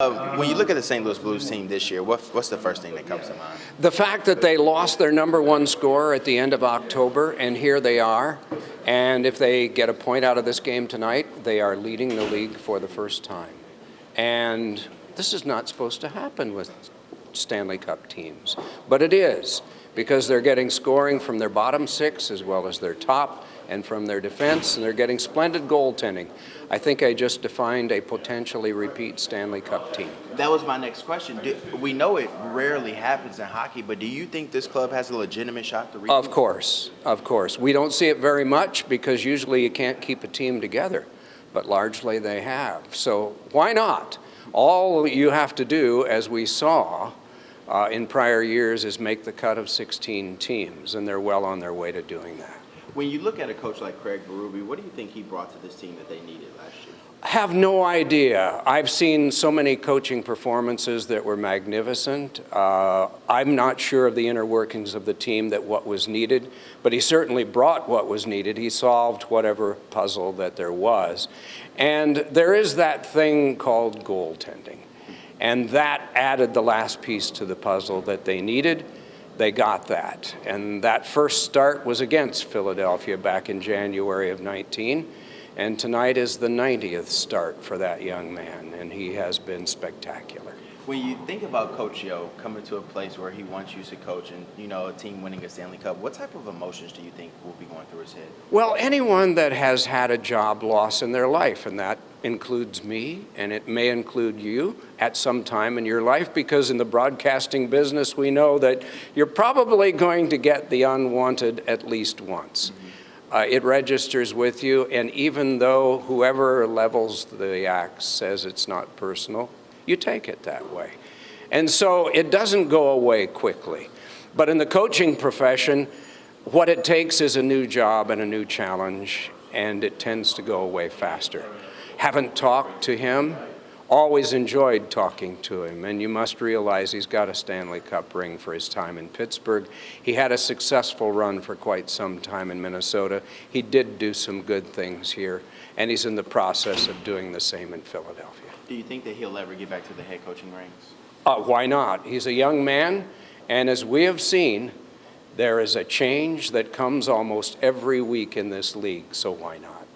When you look at the St. Louis Blues team this year, what's the first thing that comes to mind? The fact that they lost their number one scorer at the end of October, and here they are. And if they get a point out of this game tonight, they are leading the league for the first time. And this is not supposed to happen with Stanley Cup teams, but it is, because they're getting scoring from their bottom six as well as their top and from their defense, and they're getting splendid goaltending. I think I just defined a potentially repeat Stanley Cup team. That was my next question. We know it rarely happens in hockey, but do you think this club has a legitimate shot to repeat? Of course, of course. We don't see it very much because usually you can't keep a team together, but largely they have. So why not? All you have to do, as we saw in prior years, is make the cut of 16 teams, and they're well on their way to doing that. When you look at a coach like Craig Berube, what do you think he brought to this team that they needed last year? I have no idea. I've seen so many coaching performances that were magnificent. I'm not sure of the inner workings of the team that what was needed, but he certainly brought what was needed. He solved whatever puzzle that there was. And there is that thing called goaltending. And that added the last piece to the puzzle that they needed. They got that. And that first start was against Philadelphia back in January of 19. And tonight is the 90th start for that young man, and he has been spectacular. When you think about Coach Yo coming to a place where he wants you to coach and, a team winning a Stanley Cup, what type of emotions do you think will be going through his head? Well, anyone that has had a job loss in their life, and that includes me, and it may include you at some time in your life, because in the broadcasting business we know that you're probably going to get the unwanted at least once. It registers with you, and even though whoever levels the axe says it's not personal, you take it that way. And so it doesn't go away quickly. But in the coaching profession, what it takes is a new job and a new challenge, and it tends to go away faster. Haven't talked to him, always enjoyed talking to him, and you must realize he's got a Stanley Cup ring for his time in Pittsburgh. He had a successful run for quite some time in Minnesota. He did do some good things here, and he's in the process of doing the same in Philadelphia. Do you think that he'll ever get back to the head coaching ranks? Why not? He's a young man, and as we have seen, there is a change that comes almost every week in this league, so why not?